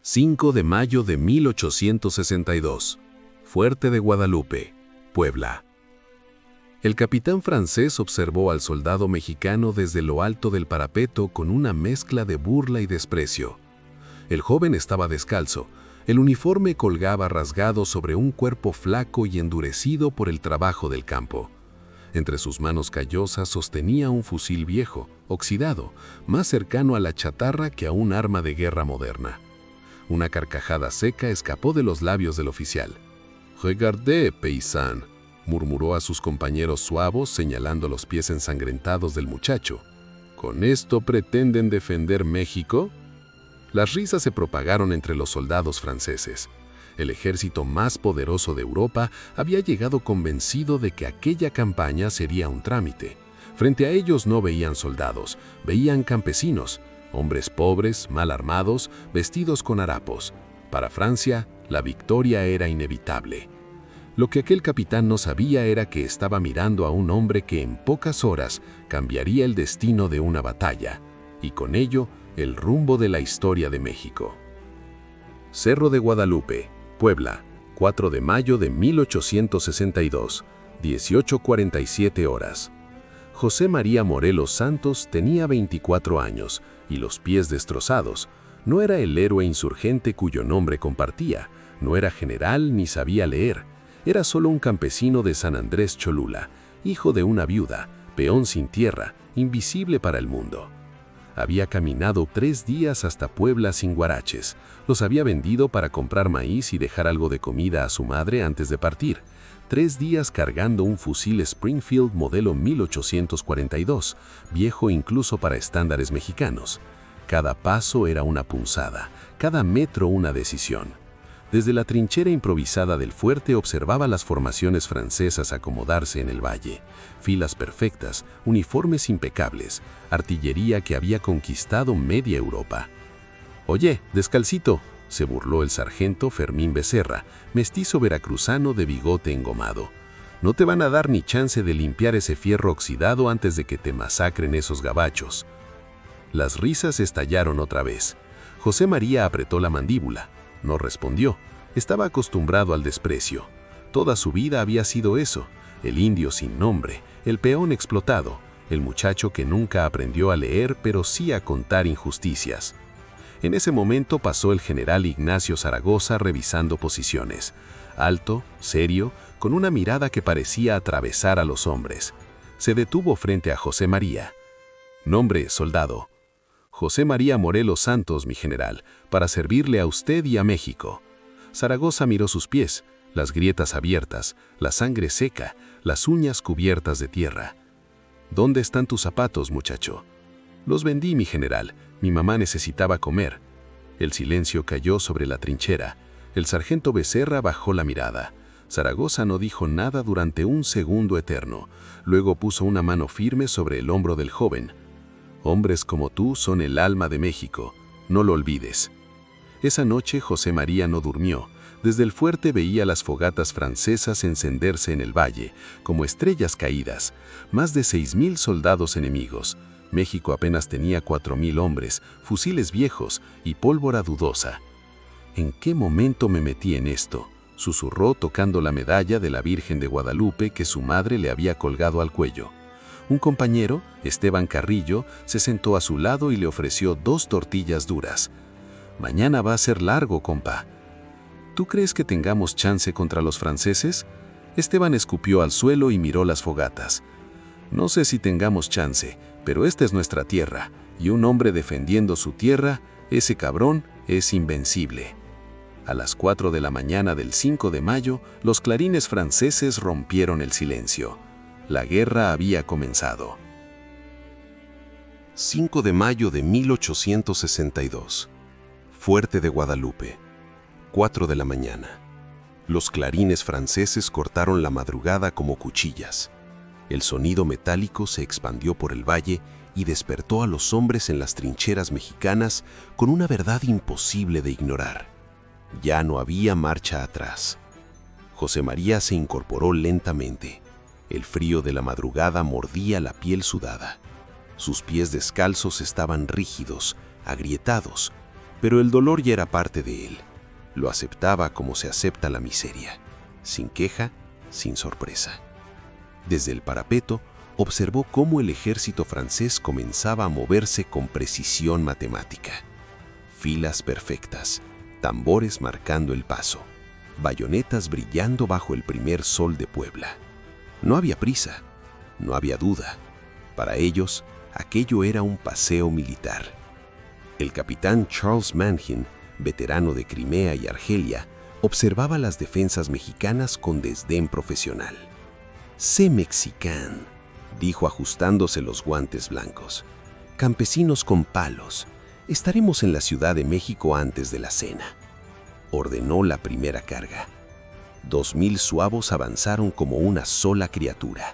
5 de mayo de 1862. Fuerte de Guadalupe, Puebla. El capitán francés observó al soldado mexicano desde lo alto del parapeto con una mezcla de burla y desprecio. El joven estaba descalzo, el uniforme colgaba rasgado sobre un cuerpo flaco y endurecido por el trabajo del campo. Entre sus manos callosas sostenía un fusil viejo, oxidado, más cercano a la chatarra que a un arma de guerra moderna. Una carcajada seca escapó de los labios del oficial. «Regardez, paysan», murmuró a sus compañeros suavos señalando los pies ensangrentados del muchacho. «¿Con esto pretenden defender México?». Las risas se propagaron entre los soldados franceses. El ejército más poderoso de Europa había llegado convencido de que aquella campaña sería un trámite. Frente a ellos no veían soldados, veían campesinos, hombres pobres, mal armados, vestidos con harapos. Para Francia, la victoria era inevitable. Lo que aquel capitán no sabía era que estaba mirando a un hombre que en pocas horas cambiaría el destino de una batalla, y con ello, el rumbo de la historia de México. Cerro de Guadalupe, Puebla, 4 de mayo de 1862, 18:47 horas. José María Morelos Santos tenía 24 años y los pies destrozados. No era el héroe insurgente cuyo nombre compartía, no era general ni sabía leer. Era solo un campesino de San Andrés Cholula, hijo de una viuda, peón sin tierra, invisible para el mundo. Había caminado 3 días hasta Puebla sin guaraches. Los había vendido para comprar maíz y dejar algo de comida a su madre antes de partir. 3 días cargando un fusil Springfield modelo 1842, viejo incluso para estándares mexicanos. Cada paso era una punzada, cada metro una decisión. Desde la trinchera improvisada del fuerte observaba las formaciones francesas acomodarse en el valle. Filas perfectas, uniformes impecables, artillería que había conquistado media Europa. «Oye, descalcito», se burló el sargento Fermín Becerra, mestizo veracruzano de bigote engomado. «No te van a dar ni chance de limpiar ese fierro oxidado antes de que te masacren esos gabachos». Las risas estallaron otra vez. José María apretó la mandíbula. No respondió. Estaba acostumbrado al desprecio. Toda su vida había sido eso, el indio sin nombre, el peón explotado, el muchacho que nunca aprendió a leer pero sí a contar injusticias. En ese momento pasó el general Ignacio Zaragoza revisando posiciones. Alto, serio, con una mirada que parecía atravesar a los hombres. Se detuvo frente a José María. «Nombre, soldado». «José María Morelos Santos, mi general, para servirle a usted y a México». Zaragoza miró sus pies, las grietas abiertas, la sangre seca, las uñas cubiertas de tierra. «¿Dónde están tus zapatos, muchacho?» «Los vendí, mi general. Mi mamá necesitaba comer». El silencio cayó sobre la trinchera. El sargento Becerra bajó la mirada. Zaragoza no dijo nada durante un segundo eterno. Luego puso una mano firme sobre el hombro del joven. «Hombres como tú son el alma de México. No lo olvides». Esa noche José María no durmió. Desde el fuerte veía las fogatas francesas encenderse en el valle, como estrellas caídas. Más de 6,000 soldados enemigos. México apenas tenía 4,000 hombres, fusiles viejos y pólvora dudosa. «¿En qué momento me metí en esto?», susurró tocando la medalla de la Virgen de Guadalupe que su madre le había colgado al cuello. Un compañero, Esteban Carrillo, se sentó a su lado y le ofreció 2 tortillas duras. «Mañana va a ser largo, compa». «¿Tú crees que tengamos chance contra los franceses?». Esteban escupió al suelo y miró las fogatas. «No sé si tengamos chance, pero esta es nuestra tierra, y un hombre defendiendo su tierra, ese cabrón, es invencible». A las 4 de la mañana del 5 de mayo, los clarines franceses rompieron el silencio. La guerra había comenzado. 5 de mayo de 1862. Fuerte de Guadalupe. 4 de la mañana. Los clarines franceses cortaron la madrugada como cuchillas. El sonido metálico se expandió por el valle y despertó a los hombres en las trincheras mexicanas con una verdad imposible de ignorar. Ya no había marcha atrás. José María se incorporó lentamente. El frío de la madrugada mordía la piel sudada. Sus pies descalzos estaban rígidos, agrietados. Pero el dolor ya era parte de él. Lo aceptaba como se acepta la miseria, sin queja, sin sorpresa. Desde el parapeto, observó cómo el ejército francés comenzaba a moverse con precisión matemática. Filas perfectas, tambores marcando el paso, bayonetas brillando bajo el primer sol de Puebla. No había prisa, no había duda. Para ellos, aquello era un paseo militar. El capitán Charles Mangin, veterano de Crimea y Argelia, observaba las defensas mexicanas con desdén profesional. «C'est mexicain», dijo ajustándose los guantes blancos. «Campesinos con palos. Estaremos en la Ciudad de México antes de la cena». Ordenó la primera carga. 2000 zuavos avanzaron como una sola criatura.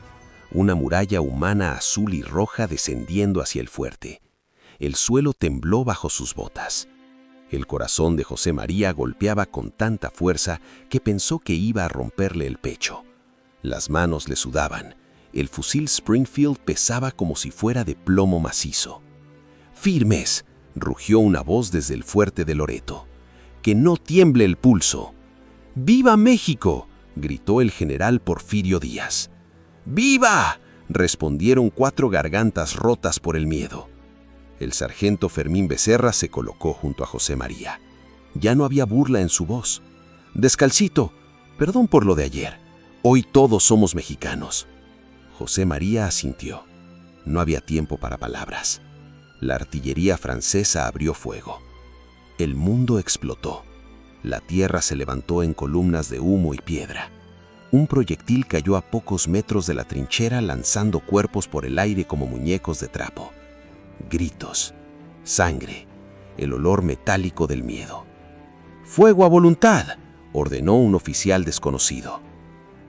Una muralla humana azul y roja descendiendo hacia el fuerte. El suelo tembló bajo sus botas. El corazón de José María golpeaba con tanta fuerza que pensó que iba a romperle el pecho. Las manos le sudaban. El fusil Springfield pesaba como si fuera de plomo macizo. «¡Firmes!», rugió una voz desde el fuerte de Loreto. «¡Que no tiemble el pulso!». «¡Viva México!», gritó el general Porfirio Díaz. «¡Viva!», respondieron 4 gargantas rotas por el miedo. El sargento Fermín Becerra se colocó junto a José María. Ya no había burla en su voz. «Descalcito, perdón por lo de ayer. Hoy todos somos mexicanos». José María asintió. No había tiempo para palabras. La artillería francesa abrió fuego. El mundo explotó. La tierra se levantó en columnas de humo y piedra. Un proyectil cayó a pocos metros de la trinchera lanzando cuerpos por el aire como muñecos de trapo. Gritos, sangre, el olor metálico del miedo. «¡Fuego a voluntad!», ordenó un oficial desconocido.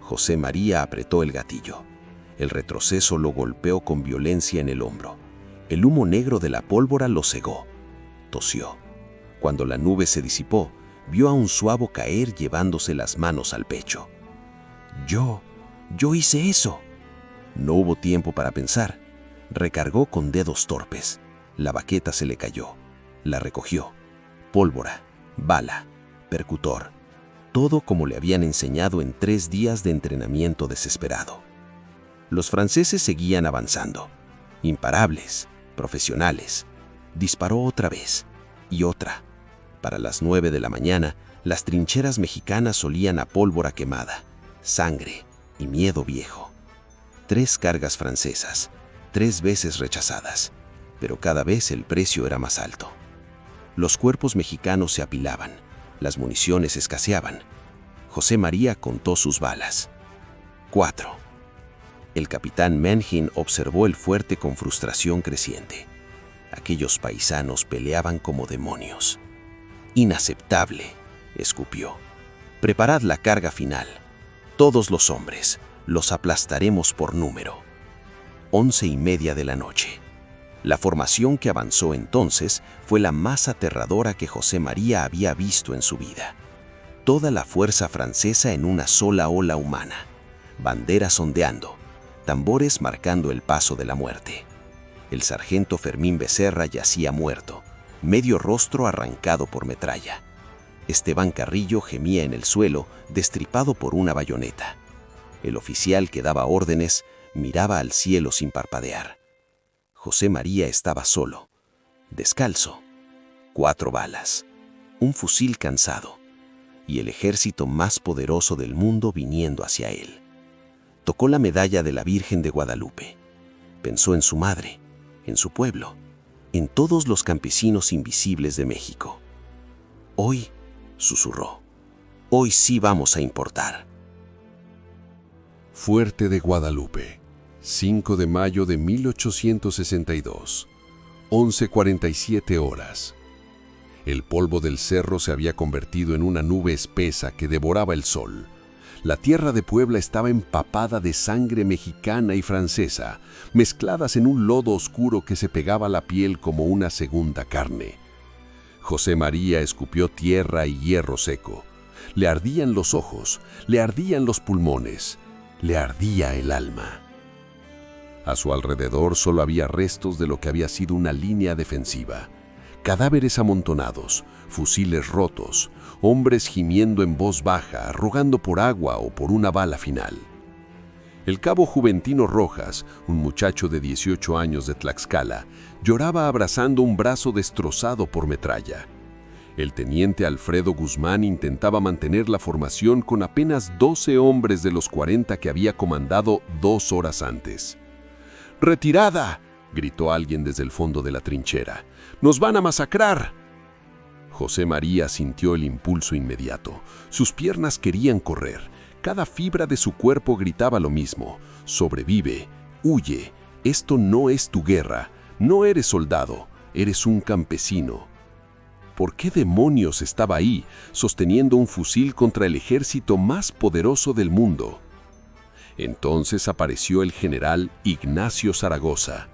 José María apretó el gatillo. El retroceso lo golpeó con violencia en el hombro. El humo negro de la pólvora lo cegó. Tosió. Cuando la nube se disipó, vio a un zuavo caer llevándose las manos al pecho. Yo hice eso». No hubo tiempo para pensar. Recargó con dedos torpes. La baqueta se le cayó. La recogió. Pólvora, bala, percutor. Todo como le habían enseñado en 3 días de entrenamiento desesperado. Los franceses seguían avanzando. Imparables, profesionales. Disparó otra vez. Y otra. Para las 9 de la mañana, las trincheras mexicanas olían a pólvora quemada, sangre y miedo viejo. 3 cargas francesas. 3 veces rechazadas, pero cada vez el precio era más alto. Los cuerpos mexicanos se apilaban, las municiones escaseaban. José María contó sus balas. 4. El capitán Mangin observó el fuerte con frustración creciente. Aquellos paisanos peleaban como demonios. «Inaceptable», escupió. «Preparad la carga final. Todos los hombres, los aplastaremos por número». 11:30 de la noche. La formación que avanzó entonces fue la más aterradora que José María había visto en su vida. Toda la fuerza francesa en una sola ola humana. Banderas ondeando, tambores marcando el paso de la muerte. El sargento Fermín Becerra yacía muerto, medio rostro arrancado por metralla. Esteban Carrillo gemía en el suelo, destripado por una bayoneta. El oficial que daba órdenes miraba al cielo sin parpadear. José María estaba solo, descalzo. 4 balas, un fusil cansado y el ejército más poderoso del mundo viniendo hacia él. Tocó la medalla de la Virgen de Guadalupe. Pensó en su madre, en su pueblo, en todos los campesinos invisibles de México. «Hoy», susurró, «hoy sí vamos a importar». Fuerte de Guadalupe, 5 de mayo de 1862, 11:47 horas. El polvo del cerro se había convertido en una nube espesa que devoraba el sol. La tierra de Puebla estaba empapada de sangre mexicana y francesa, mezcladas en un lodo oscuro que se pegaba a la piel como una segunda carne. José María escupió tierra y hierro seco. Le ardían los ojos, le ardían los pulmones, le ardía el alma. A su alrededor solo había restos de lo que había sido una línea defensiva. cadáveres amontonados, fusiles rotos, hombres gimiendo en voz baja, rogando por agua o por una bala final. El cabo Juventino Rojas, un muchacho de 18 años de Tlaxcala, lloraba abrazando un brazo destrozado por metralla. El teniente Alfredo Guzmán intentaba mantener la formación con apenas 12 hombres de los 40 que había comandado 2 horas antes. ¡Retirada!, gritó alguien desde el fondo de la trinchera. ¡Nos van a masacrar! José María sintió el impulso inmediato. Sus piernas querían correr. Cada fibra de su cuerpo gritaba lo mismo. Sobrevive, huye. Esto no es tu guerra. No eres soldado, eres un campesino. ¿Por qué demonios estaba ahí, sosteniendo un fusil contra el ejército más poderoso del mundo? Entonces apareció el general Ignacio Zaragoza.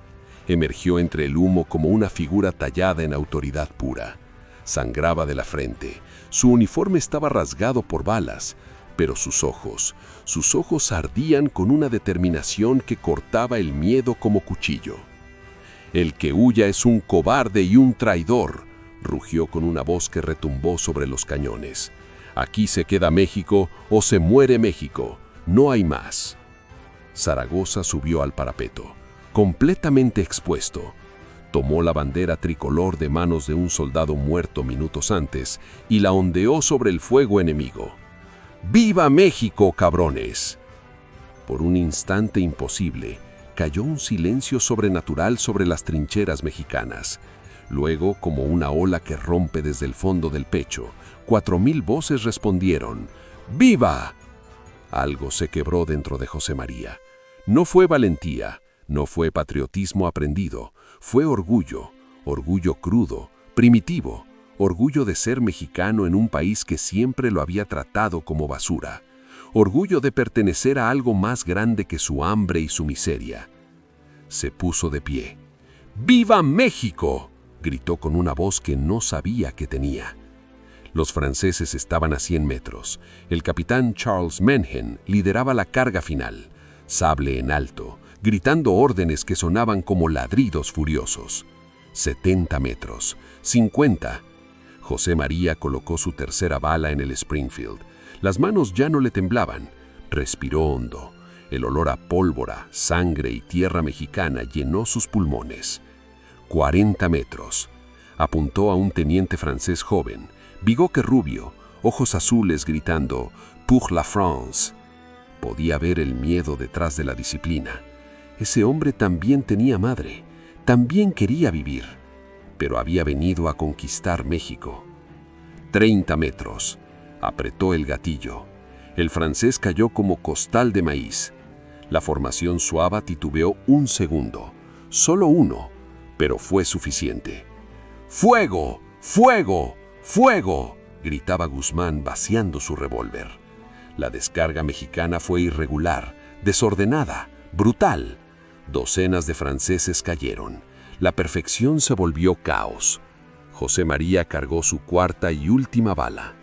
Emergió entre el humo como una figura tallada en autoridad pura. Sangraba de la frente. Su uniforme estaba rasgado por balas, pero sus ojos ardían con una determinación que cortaba el miedo como cuchillo. «El que huya es un cobarde y un traidor», rugió con una voz que retumbó sobre los cañones. «Aquí se queda México o se muere México. No hay más». Zaragoza subió al parapeto, completamente expuesto. Tomó la bandera tricolor de manos de un soldado muerto minutos antes y la ondeó sobre el fuego enemigo. ¡Viva México, cabrones! Por un instante imposible, cayó un silencio sobrenatural sobre las trincheras mexicanas. Luego, como una ola que rompe desde el fondo del pecho, 4000 voces respondieron: ¡Viva! Algo se quebró dentro de José María. No fue valentía, no fue patriotismo aprendido, fue orgullo, orgullo crudo, primitivo, orgullo de ser mexicano en un país que siempre lo había tratado como basura, orgullo de pertenecer a algo más grande que su hambre y su miseria. Se puso de pie. ¡Viva México!, gritó con una voz que no sabía que tenía. Los franceses estaban a 100 metros. El capitán Charles Menhen lideraba la carga final, sable en alto, gritando órdenes que sonaban como ladridos furiosos. 70 metros, 50. José María colocó su tercera bala en el Springfield. Las manos ya no le temblaban. Respiró hondo. El olor a pólvora, sangre y tierra mexicana llenó sus pulmones. 40 metros. Apuntó a un teniente francés joven, bigote rubio, ojos azules, gritando «Pour la France». Podía ver el miedo detrás de la disciplina. Ese hombre también tenía madre, también quería vivir, pero había venido a conquistar México. 30 metros. Apretó el gatillo. El francés cayó como costal de maíz. La formación suave titubeó un segundo, solo uno, pero fue suficiente. «¡Fuego! ¡Fuego! ¡Fuego!», gritaba Guzmán vaciando su revólver. La descarga mexicana fue irregular, desordenada, brutal. Docenas de franceses cayeron. La perfección se volvió caos. José María cargó su cuarta y última bala.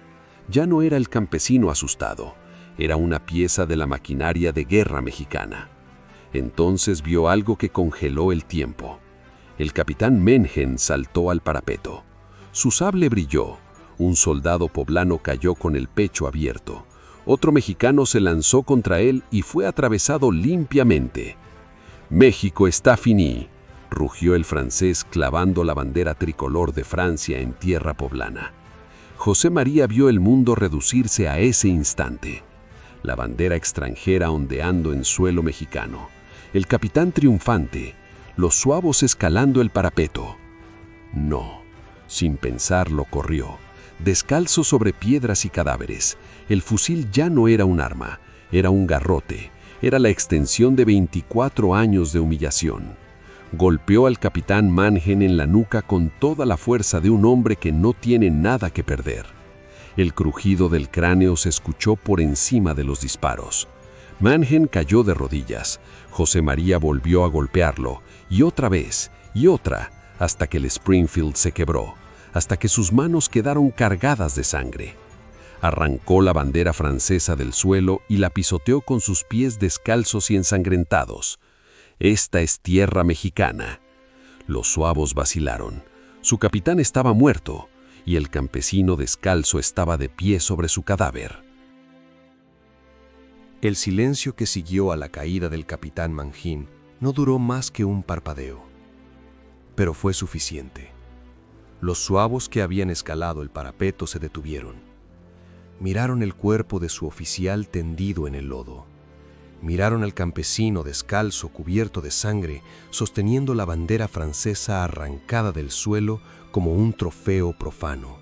Ya no era el campesino asustado, era una pieza de la maquinaria de guerra mexicana. Entonces vio algo que congeló el tiempo. El capitán Menhen saltó al parapeto. Su sable brilló. Un soldado poblano cayó con el pecho abierto. Otro mexicano se lanzó contra él y fue atravesado limpiamente. «México está finí», rugió el francés clavando la bandera tricolor de Francia en tierra poblana. José María vio el mundo reducirse a ese instante. La bandera extranjera ondeando en suelo mexicano. El capitán triunfante. Los suavos escalando el parapeto. No, sin pensarlo corrió. Descalzo sobre piedras y cadáveres. El fusil ya no era un arma, era un garrote. Era la extensión de 24 años de humillación. Golpeó al capitán Menhen en la nuca con toda la fuerza de un hombre que no tiene nada que perder. El crujido del cráneo se escuchó por encima de los disparos. Menhen cayó de rodillas. José María volvió a golpearlo, y otra vez, y otra, hasta que el Springfield se quebró, hasta que sus manos quedaron cargadas de sangre. Arrancó la bandera francesa del suelo y la pisoteó con sus pies descalzos y ensangrentados. Esta es tierra mexicana. Los suavos vacilaron. Su capitán estaba muerto y el campesino descalzo estaba de pie sobre su cadáver. El silencio que siguió a la caída del capitán Mangin no duró más que un parpadeo, pero fue suficiente. Los zuavos que habían escalado el parapeto se detuvieron. Miraron el cuerpo de su oficial tendido en el lodo. Miraron al campesino descalzo, cubierto de sangre, sosteniendo la bandera francesa arrancada del suelo como un trofeo profano.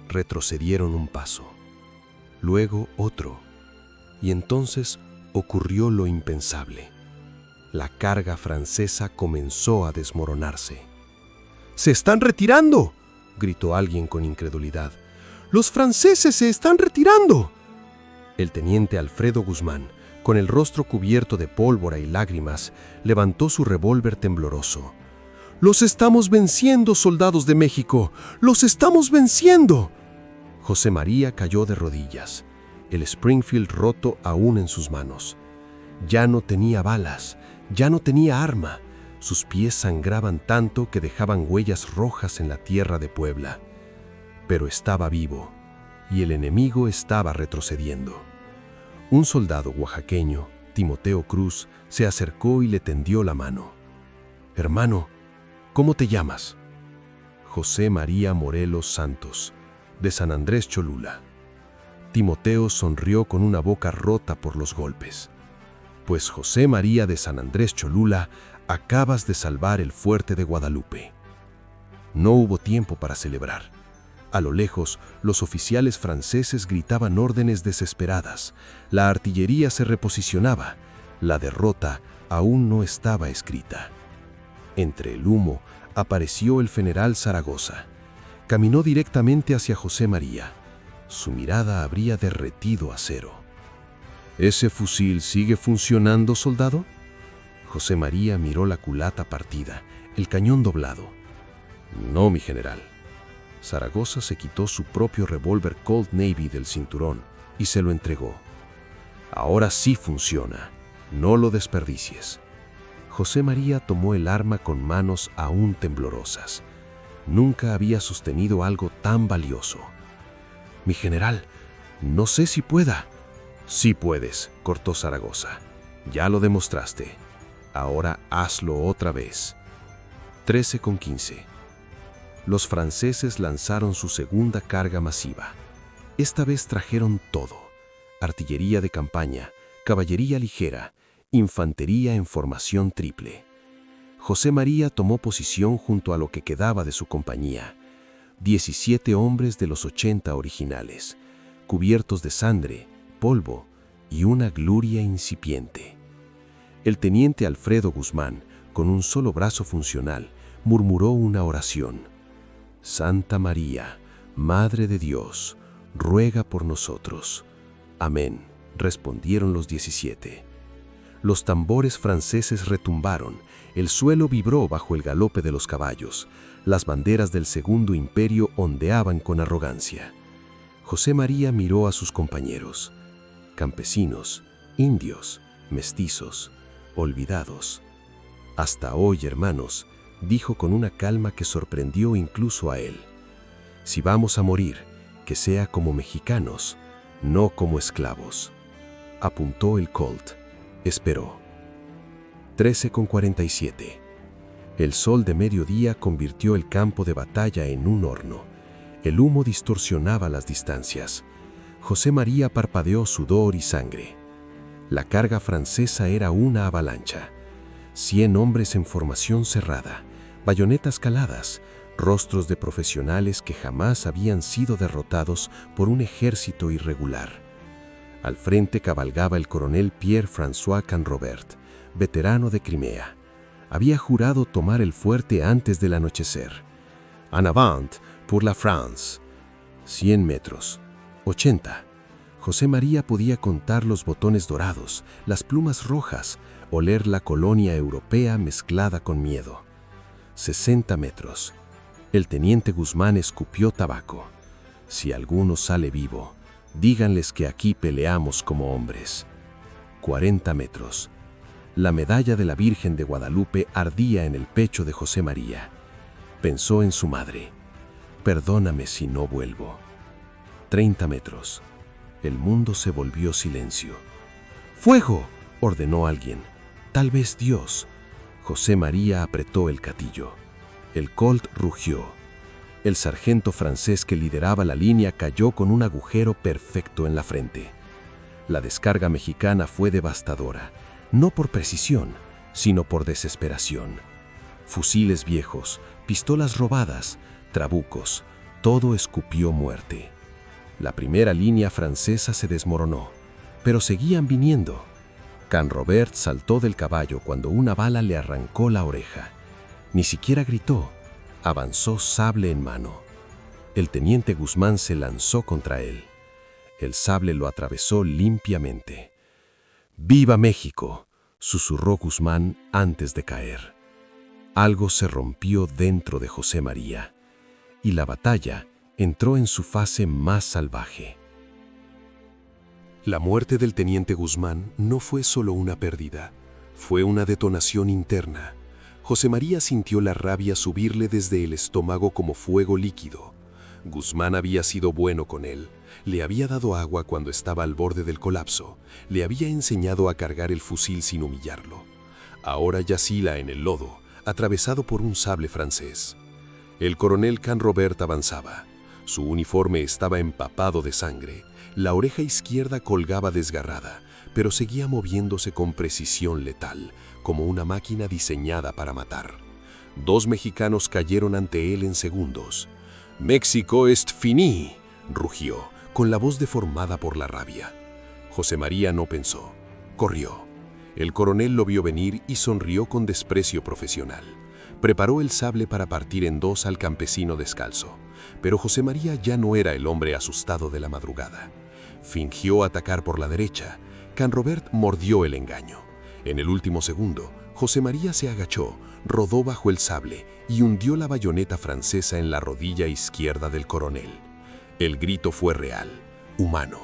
Retrocedieron un paso, luego otro, y entonces ocurrió lo impensable. La carga francesa comenzó a desmoronarse. ¡Se están retirando!, gritó alguien con incredulidad. ¡Los franceses se están retirando! El teniente Alfredo Guzmán, con el rostro cubierto de pólvora y lágrimas, levantó su revólver tembloroso. ¡Los estamos venciendo, soldados de México! ¡Los estamos venciendo! José María cayó de rodillas, el Springfield roto aún en sus manos. Ya no tenía balas, ya no tenía arma. Sus pies sangraban tanto que dejaban huellas rojas en la tierra de Puebla. Pero estaba vivo, y el enemigo estaba retrocediendo. Un soldado oaxaqueño, Timoteo Cruz, se acercó y le tendió la mano. «Hermano, ¿cómo te llamas?» «José María Morelos Santos, de San Andrés Cholula». Timoteo sonrió con una boca rota por los golpes. «Pues José María de San Andrés Cholula, acabas de salvar el fuerte de Guadalupe». No hubo tiempo para celebrar. A lo lejos, los oficiales franceses gritaban órdenes desesperadas. La artillería se reposicionaba. La derrota aún no estaba escrita. Entre el humo apareció el general Zaragoza. Caminó directamente hacia José María. Su mirada habría derretido acero. «¿Ese fusil sigue funcionando, soldado?» José María miró la culata partida, el cañón doblado. «No, mi general». Zaragoza se quitó su propio revólver Colt Navy del cinturón y se lo entregó. «Ahora sí funciona. No lo desperdicies». José María tomó el arma con manos aún temblorosas. Nunca había sostenido algo tan valioso. «Mi general, no sé si pueda». «Sí puedes», cortó Zaragoza. «Ya lo demostraste. Ahora hazlo otra vez». 13:15. Los franceses lanzaron su segunda carga masiva. Esta vez trajeron todo: artillería de campaña, caballería ligera, infantería en formación triple. José María tomó posición junto a lo que quedaba de su compañía. 17 hombres de los 80 originales, cubiertos de sangre, polvo y una gluria incipiente. El teniente Alfredo Guzmán, con un solo brazo funcional, murmuró una oración. «Santa María, Madre de Dios, ruega por nosotros». «Amén», respondieron los 17. Los tambores franceses retumbaron, el suelo vibró bajo el galope de los caballos, las banderas del Segundo Imperio ondeaban con arrogancia. José María miró a sus compañeros, campesinos, indios, mestizos, olvidados. «Hasta hoy, hermanos», dijo con una calma que sorprendió incluso a él. «Si vamos a morir, que sea como mexicanos, no como esclavos». Apuntó el Colt. Esperó. 13:47. El sol de mediodía convirtió el campo de batalla en un horno. El humo distorsionaba las distancias. José María parpadeó sudor y sangre. La carga francesa era una avalancha. 100 hombres en formación cerrada, bayonetas caladas, rostros de profesionales que jamás habían sido derrotados por un ejército irregular. Al frente cabalgaba el coronel Pierre-François Canrobert, veterano de Crimea. Había jurado tomar el fuerte antes del anochecer. «En avant pour la France». 100 metros, 80. José María podía contar los botones dorados, las plumas rojas, oler la colonia europea mezclada con miedo. 60 metros. El teniente Guzmán escupió tabaco. «Si alguno sale vivo, díganles que aquí peleamos como hombres». 40 metros. La medalla de la Virgen de Guadalupe ardía en el pecho de José María. Pensó en su madre. Perdóname si no vuelvo. 30 metros. El mundo se volvió silencio. ¡Fuego!, ordenó alguien. Tal vez Dios. José María apretó el gatillo. El Colt rugió. El sargento francés que lideraba la línea cayó con un agujero perfecto en la frente. La descarga mexicana fue devastadora, no por precisión, sino por desesperación. Fusiles viejos, pistolas robadas, trabucos, todo escupió muerte. La primera línea francesa se desmoronó, pero seguían viniendo. Canrobert saltó del caballo cuando una bala le arrancó la oreja. Ni siquiera gritó, avanzó sable en mano. El teniente Guzmán se lanzó contra él. El sable lo atravesó limpiamente. «¡Viva México!», susurró Guzmán antes de caer. Algo se rompió dentro de José María, y la batalla entró en su fase más salvaje. La muerte del teniente Guzmán no fue solo una pérdida, fue una detonación interna. José María sintió la rabia subirle desde el estómago como fuego líquido. Guzmán había sido bueno con él, le había dado agua cuando estaba al borde del colapso, le había enseñado a cargar el fusil sin humillarlo. Ahora yacía en el lodo, atravesado por un sable francés. El coronel Canrobert avanzaba. Su uniforme estaba empapado de sangre, la oreja izquierda colgaba desgarrada, pero seguía moviéndose con precisión letal, como una máquina diseñada para matar. 2 mexicanos cayeron ante él en segundos. «México est fini», rugió, con la voz deformada por la rabia. José María no pensó, corrió. El coronel lo vio venir y sonrió con desprecio profesional. Preparó el sable para partir en 2 al campesino descalzo, pero José María ya no era el hombre asustado de la madrugada. Fingió atacar por la derecha. Canrobert mordió el engaño. En el último segundo, José María se agachó, rodó bajo el sable y hundió la bayoneta francesa en la rodilla izquierda del coronel. El grito fue real, humano.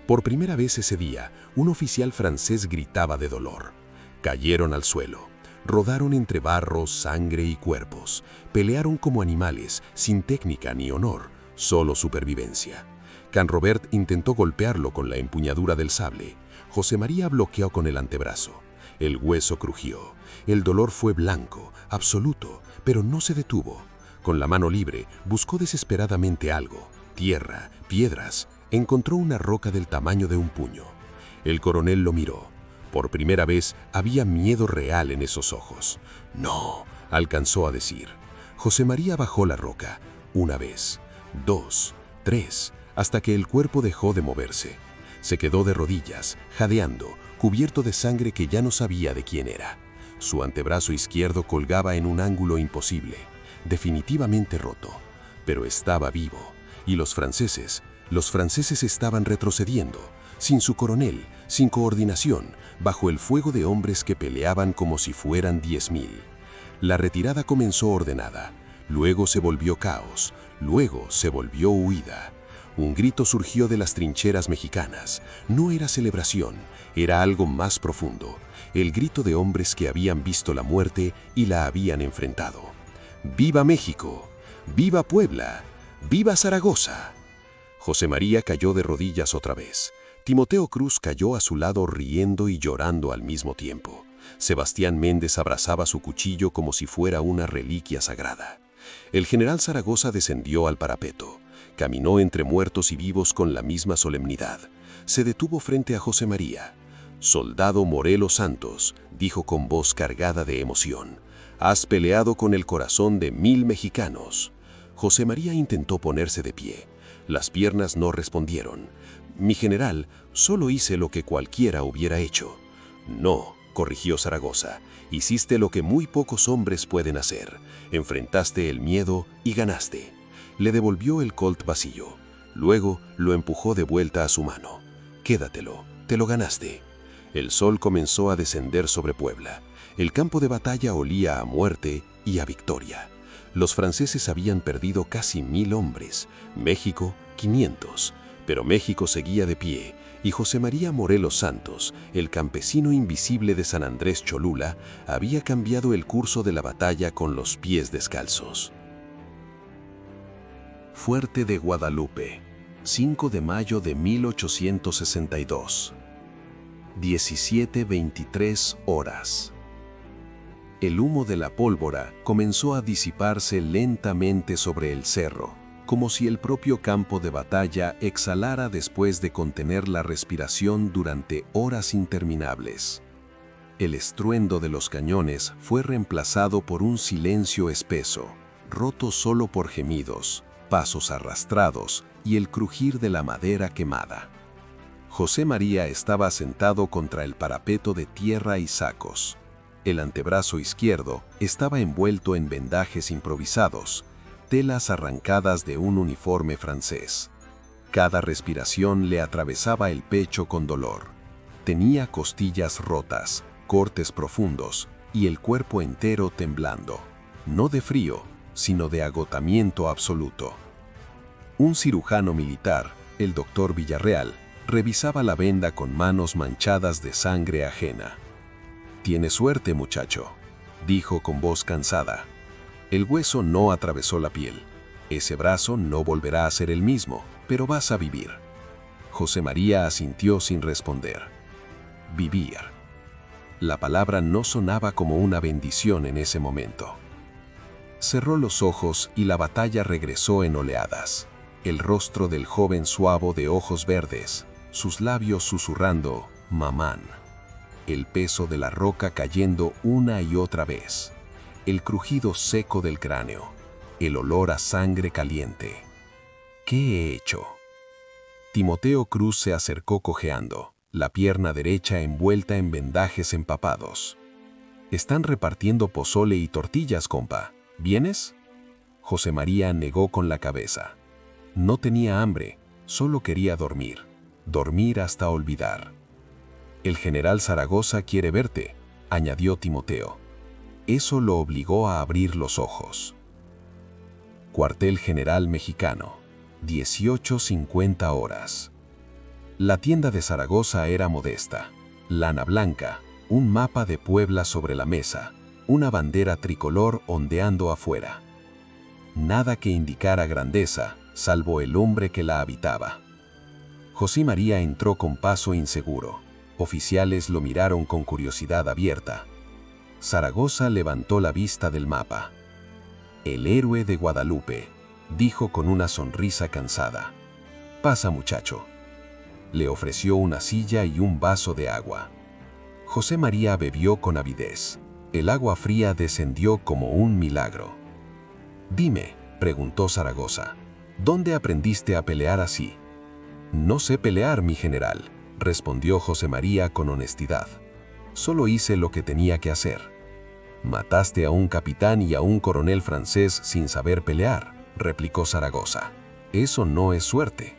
Por primera vez ese día, un oficial francés gritaba de dolor. Cayeron al suelo. Rodaron entre barro, sangre y cuerpos. Pelearon como animales, sin técnica ni honor, solo supervivencia. Canrobert intentó golpearlo con la empuñadura del sable. José María bloqueó con el antebrazo. El hueso crujió. El dolor fue blanco, absoluto, pero no se detuvo. Con la mano libre, buscó desesperadamente algo. Tierra, piedras. Encontró una roca del tamaño de un puño. El coronel lo miró. Por primera vez había miedo real en esos ojos. «No», alcanzó a decir. José María bajó la roca. 1 vez, 2, 3, hasta que el cuerpo dejó de moverse. Se quedó de rodillas, jadeando, cubierto de sangre que ya no sabía de quién era. Su antebrazo izquierdo colgaba en un ángulo imposible, definitivamente roto. Pero estaba vivo. Y los franceses estaban retrocediendo, sin su coronel, sin coordinación, bajo el fuego de hombres que peleaban como si fueran 10.000. La retirada comenzó ordenada, luego se volvió caos, luego se volvió huida. Un grito surgió de las trincheras mexicanas. No era celebración, era algo más profundo. El grito de hombres que habían visto la muerte y la habían enfrentado. «¡Viva México! ¡Viva Puebla! ¡Viva Zaragoza!». José María cayó de rodillas otra vez. Timoteo Cruz cayó a su lado riendo y llorando al mismo tiempo. Sebastián Méndez abrazaba su cuchillo como si fuera una reliquia sagrada. El general Zaragoza descendió al parapeto. Caminó entre muertos y vivos con la misma solemnidad. Se detuvo frente a José María. «Soldado Morelos Santos», dijo con voz cargada de emoción, «has peleado con el corazón de 1000 mexicanos». José María intentó ponerse de pie. Las piernas no respondieron. «Mi general, solo hice lo que cualquiera hubiera hecho». «No», corrigió Zaragoza, «hiciste lo que muy pocos hombres pueden hacer. Enfrentaste el miedo y ganaste». Le devolvió el Colt vacío. Luego lo empujó de vuelta a su mano. «Quédatelo, te lo ganaste». El sol comenzó a descender sobre Puebla. El campo de batalla olía a muerte y a victoria. Los franceses habían perdido casi 1000 hombres, México 500, pero México seguía de pie y José María Morelos Santos, el campesino invisible de San Andrés Cholula, había cambiado el curso de la batalla con los pies descalzos. Fuerte de Guadalupe, 5 de mayo de 1862. 17:23 horas. El humo de la pólvora comenzó a disiparse lentamente sobre el cerro, como si el propio campo de batalla exhalara después de contener la respiración durante horas interminables. El estruendo de los cañones fue reemplazado por un silencio espeso, roto solo por gemidos, pasos arrastrados y el crujir de la madera quemada. José María estaba sentado contra el parapeto de tierra y sacos. El antebrazo izquierdo estaba envuelto en vendajes improvisados, telas arrancadas de un uniforme francés. Cada respiración le atravesaba el pecho con dolor. Tenía costillas rotas, cortes profundos y el cuerpo entero temblando, no de frío, sino de agotamiento absoluto. Un cirujano militar, el doctor Villarreal, revisaba la venda con manos manchadas de sangre ajena. «Tiene suerte, muchacho», dijo con voz cansada. «El hueso no atravesó la piel. Ese brazo no volverá a ser el mismo, pero vas a vivir». José María asintió sin responder. Vivir. La palabra no sonaba como una bendición en ese momento. Cerró los ojos y la batalla regresó en oleadas. El rostro del joven suavo de ojos verdes, sus labios susurrando «mamán». El peso de la roca cayendo una y otra vez. El crujido seco del cráneo. El olor a sangre caliente. ¿Qué he hecho? Timoteo Cruz se acercó cojeando, la pierna derecha envuelta en vendajes empapados. «Están repartiendo pozole y tortillas, compa. ¿Vienes?» José María negó con la cabeza. No tenía hambre, solo quería dormir. Dormir hasta olvidar. «El general Zaragoza quiere verte», añadió Timoteo. Eso lo obligó a abrir los ojos. Cuartel General Mexicano, 18:50 horas. La tienda de Zaragoza era modesta. Lana blanca, un mapa de Puebla sobre la mesa, una bandera tricolor ondeando afuera. Nada que indicara grandeza, salvo el hombre que la habitaba. José María entró con paso inseguro. Oficiales lo miraron con curiosidad abierta. Zaragoza levantó la vista del mapa. «El héroe de Guadalupe», dijo con una sonrisa cansada. «Pasa, muchacho». Le ofreció una silla y un vaso de agua. José María bebió con avidez. El agua fría descendió como un milagro. «Dime», preguntó Zaragoza, «¿dónde aprendiste a pelear así?» «No sé pelear, mi general», respondió José María con honestidad. «Solo hice lo que tenía que hacer». «Mataste a un capitán y a un coronel francés sin saber pelear», replicó Zaragoza. «Eso no es suerte».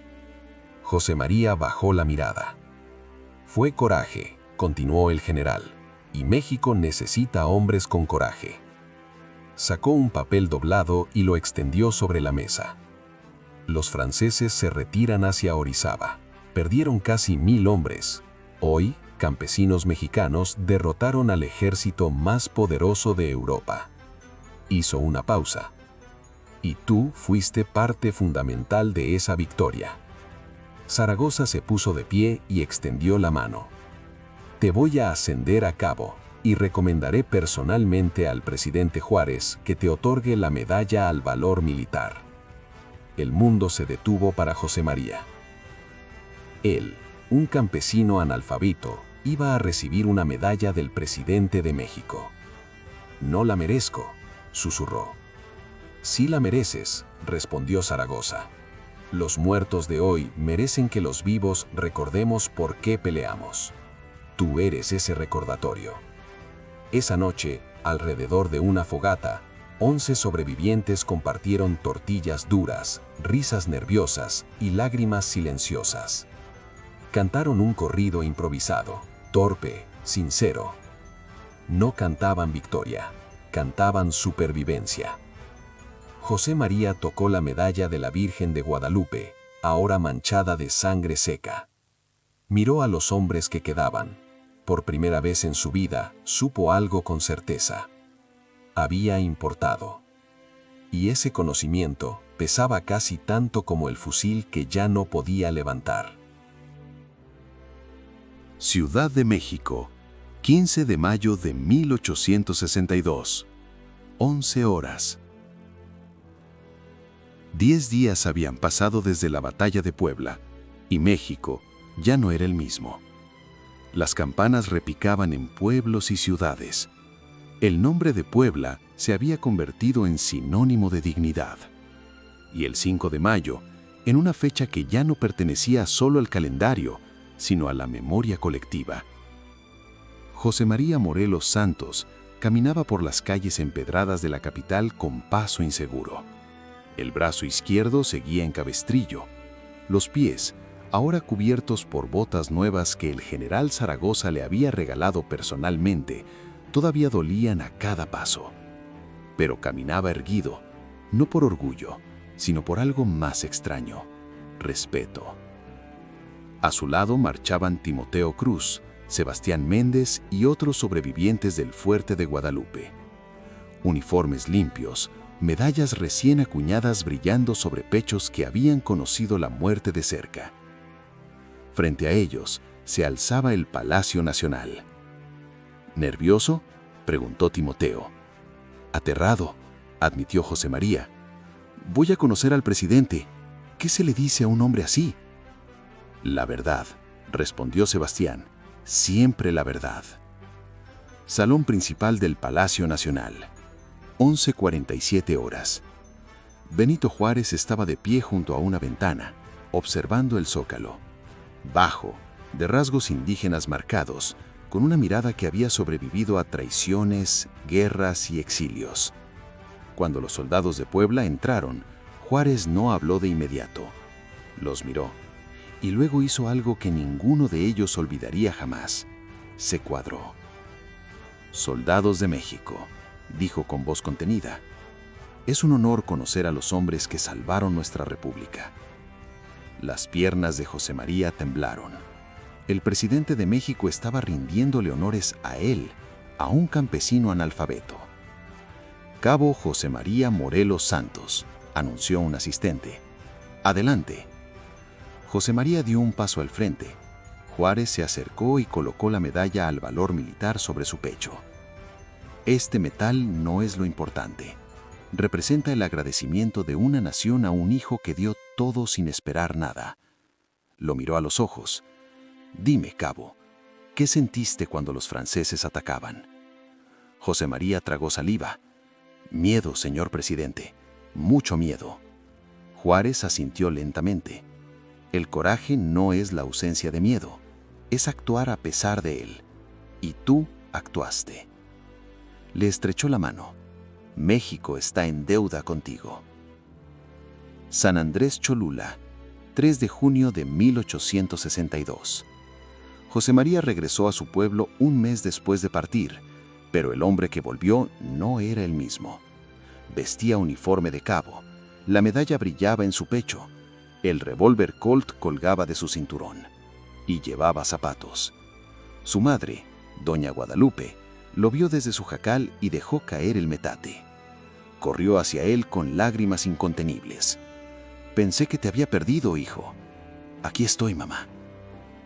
José María bajó la mirada. «Fue coraje», continuó el general, «y México necesita hombres con coraje». Sacó un papel doblado y lo extendió sobre la mesa. «Los franceses se retiran hacia Orizaba. Perdieron casi 1000 hombres. Hoy, campesinos mexicanos derrotaron al ejército más poderoso de Europa». Hizo una pausa. «Y tú fuiste parte fundamental de esa victoria». Zaragoza se puso de pie y extendió la mano. «Te voy a ascender a cabo y recomendaré personalmente al presidente Juárez que te otorgue la medalla al valor militar». El mundo se detuvo para José María. Él, un campesino analfabeto, iba a recibir una medalla del presidente de México. «No la merezco», susurró. «Sí la mereces», respondió Zaragoza. «Los muertos de hoy merecen que los vivos recordemos por qué peleamos. Tú eres ese recordatorio». Esa noche, alrededor de una fogata, 11 sobrevivientes compartieron tortillas duras, risas nerviosas y lágrimas silenciosas. Cantaron un corrido improvisado, torpe, sincero. No cantaban victoria, cantaban supervivencia. José María tocó la medalla de la Virgen de Guadalupe, ahora manchada de sangre seca. Miró a los hombres que quedaban. Por primera vez en su vida, supo algo con certeza. Había importado. y ese conocimiento pesaba casi tanto como el fusil que ya no podía levantar. Ciudad de México, 15 de mayo de 1862, 11 horas. 10 días habían pasado desde la batalla de Puebla, y México ya no era el mismo. Las campanas repicaban en pueblos y ciudades. El nombre de Puebla se había convertido en sinónimo de dignidad. Y el 5 de mayo, en una fecha que ya no pertenecía solo al calendario, sino a la memoria colectiva. José María Morelos Santos caminaba por las calles empedradas de la capital con paso inseguro. El brazo izquierdo seguía en cabestrillo. Los pies, ahora cubiertos por botas nuevas que el general Zaragoza le había regalado personalmente, todavía dolían a cada paso. Pero caminaba erguido, no por orgullo, sino por algo más extraño: respeto. A su lado marchaban Timoteo Cruz, Sebastián Méndez y otros sobrevivientes del Fuerte de Guadalupe. Uniformes limpios, medallas recién acuñadas brillando sobre pechos que habían conocido la muerte de cerca. Frente a ellos se alzaba el Palacio Nacional. ¿Nervioso?, preguntó Timoteo. Aterrado, admitió José María. Voy a conocer al presidente. ¿Qué se le dice a un hombre así? La verdad, respondió Sebastián. Siempre la verdad. Salón principal del Palacio Nacional. 11:47 horas. Benito Juárez estaba de pie junto a una ventana, observando el zócalo. Bajo, de rasgos indígenas marcados, con una mirada que había sobrevivido a traiciones, guerras y exilios. Cuando los soldados de Puebla entraron, Juárez no habló de inmediato. Los miró, y luego hizo algo que ninguno de ellos olvidaría jamás. Se cuadró. «Soldados de México», dijo con voz contenida. «Es un honor conocer a los hombres que salvaron nuestra república». Las piernas de José María temblaron. El presidente de México estaba rindiéndole honores a él, a un campesino analfabeto. «Cabo José María Morelos Santos», anunció un asistente. «Adelante». José María dio un paso al frente. Juárez se acercó y colocó la medalla al valor militar sobre su pecho. «Este metal no es lo importante. Representa el agradecimiento de una nación a un hijo que dio todo sin esperar nada». Lo miró a los ojos. «Dime, cabo, ¿qué sentiste cuando los franceses atacaban?» José María tragó saliva. «Miedo, señor presidente, mucho miedo». Juárez asintió lentamente. «El coraje no es la ausencia de miedo, es actuar a pesar de él. Y tú actuaste». Le estrechó la mano. «México está en deuda contigo». San Andrés Cholula, 3 de junio de 1862. José María regresó a su pueblo un mes después de partir, pero el hombre que volvió no era el mismo. Vestía uniforme de cabo, la medalla brillaba en su pecho, el revólver Colt colgaba de su cinturón, y llevaba zapatos. Su madre, doña Guadalupe, lo vio desde su jacal y dejó caer el metate. Corrió hacia él con lágrimas incontenibles. «Pensé que te había perdido, hijo». «Aquí estoy, mamá».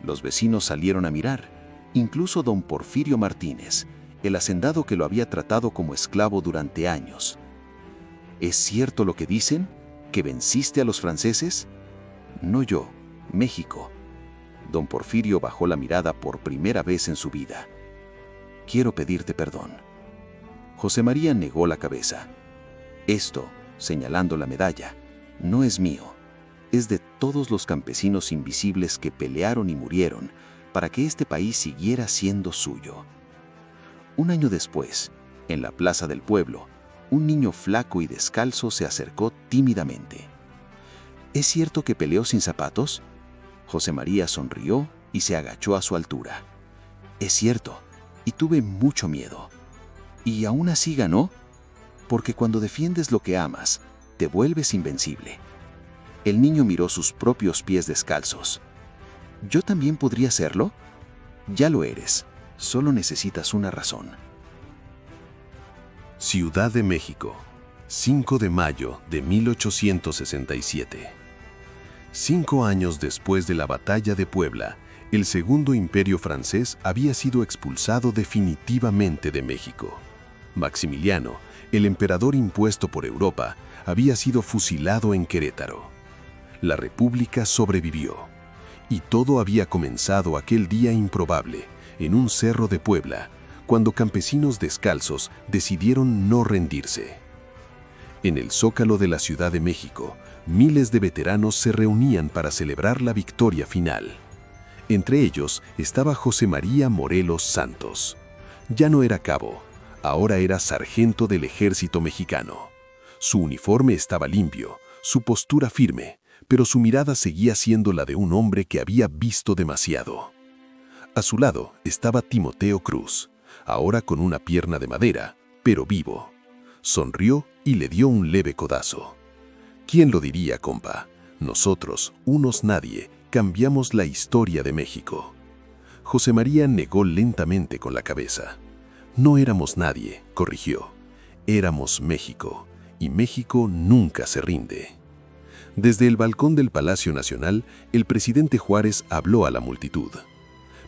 Los vecinos salieron a mirar, incluso don Porfirio Martínez, el hacendado que lo había tratado como esclavo durante años. «¿Es cierto lo que dicen? ¿Que venciste a los franceses?» «No yo, México». Don Porfirio bajó la mirada por primera vez en su vida. «Quiero pedirte perdón». José María negó la cabeza. «Esto», señalando la medalla, «no es mío. Es de todos los campesinos invisibles que pelearon y murieron para que este país siguiera siendo suyo». Un año después, en la plaza del pueblo, un niño flaco y descalzo se acercó tímidamente. «¿Es cierto que peleó sin zapatos?» José María sonrió y se agachó a su altura. «Es cierto, y tuve mucho miedo. ¿Y aún así ganó? Porque cuando defiendes lo que amas, te vuelves invencible». El niño miró sus propios pies descalzos. «¿Yo también podría serlo?» «Ya lo eres. Solo necesitas una razón». Ciudad de México, 5 de mayo de 1867. 5 años después de la Batalla de Puebla, el Segundo Imperio francés había sido expulsado definitivamente de México. Maximiliano, el emperador impuesto por Europa, había sido fusilado en Querétaro. La República sobrevivió, y todo había comenzado aquel día improbable, en un cerro de Puebla, cuando campesinos descalzos decidieron no rendirse. En el Zócalo de la Ciudad de México, miles de veteranos se reunían para celebrar la victoria final. Entre ellos estaba José María Morelos Santos. Ya no era cabo, ahora era sargento del ejército mexicano. Su uniforme estaba limpio, su postura firme, pero su mirada seguía siendo la de un hombre que había visto demasiado. A su lado estaba Timoteo Cruz, ahora con una pierna de madera, pero vivo. Sonrió y le dio un leve codazo. ¿Quién lo diría, compa? Nosotros, unos nadie, cambiamos la historia de México. José María negó lentamente con la cabeza. No éramos nadie, corrigió. Éramos México, y México nunca se rinde. Desde el balcón del Palacio Nacional, el presidente Juárez habló a la multitud.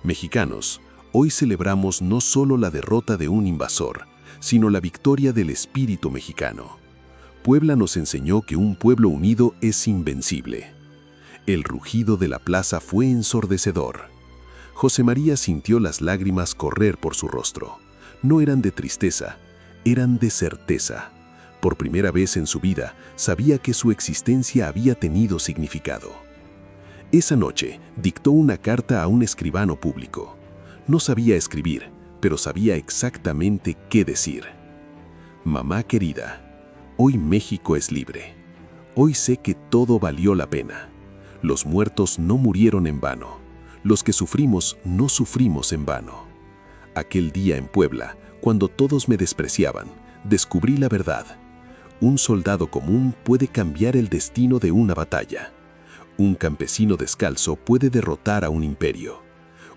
Mexicanos, hoy celebramos no solo la derrota de un invasor, sino la victoria del espíritu mexicano. Puebla nos enseñó que un pueblo unido es invencible. El rugido de la plaza fue ensordecedor. José María sintió las lágrimas correr por su rostro. No eran de tristeza, eran de certeza. Por primera vez en su vida, sabía que su existencia había tenido significado. Esa noche, dictó una carta a un escribano público. No sabía escribir, pero sabía exactamente qué decir. Mamá querida, hoy México es libre. Hoy sé que todo valió la pena. Los muertos no murieron en vano. Los que sufrimos no sufrimos en vano. Aquel día en Puebla, cuando todos me despreciaban, descubrí la verdad. Un soldado común puede cambiar el destino de una batalla. Un campesino descalzo puede derrotar a un imperio.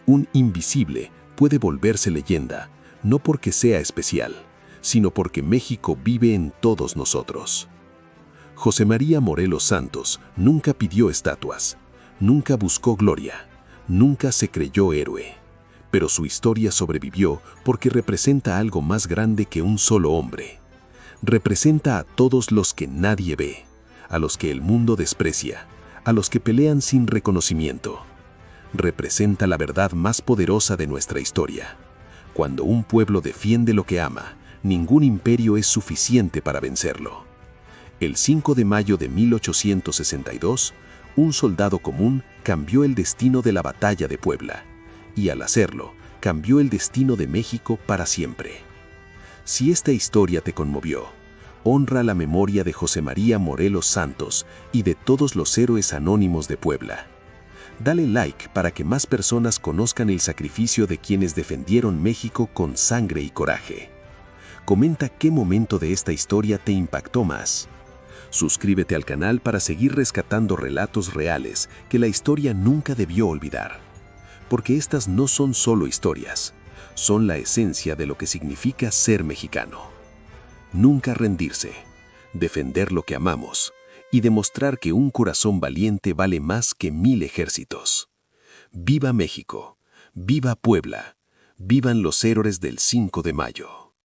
Un invisible puede volverse leyenda, no porque sea especial, sino porque México vive en todos nosotros. José María Morelos Santos nunca pidió estatuas, nunca buscó gloria, nunca se creyó héroe. Pero su historia sobrevivió porque representa algo más grande que un solo hombre. Representa a todos los que nadie ve, a los que el mundo desprecia, a los que pelean sin reconocimiento. Representa la verdad más poderosa de nuestra historia. Cuando un pueblo defiende lo que ama, ningún imperio es suficiente para vencerlo. El 5 de mayo de 1862, un soldado común cambió el destino de la Batalla de Puebla, y al hacerlo, cambió el destino de México para siempre. Si esta historia te conmovió, honra la memoria de José María Morelos Santos y de todos los héroes anónimos de Puebla. Dale like para que más personas conozcan el sacrificio de quienes defendieron México con sangre y coraje. Comenta qué momento de esta historia te impactó más. Suscríbete al canal para seguir rescatando relatos reales que la historia nunca debió olvidar. Porque estas no son solo historias, son la esencia de lo que significa ser mexicano. Nunca rendirse, defender lo que amamos, y demostrar que un corazón valiente vale más que 1000 ejércitos. ¡Viva México! ¡Viva Puebla! ¡Vivan los héroes del 5 de mayo!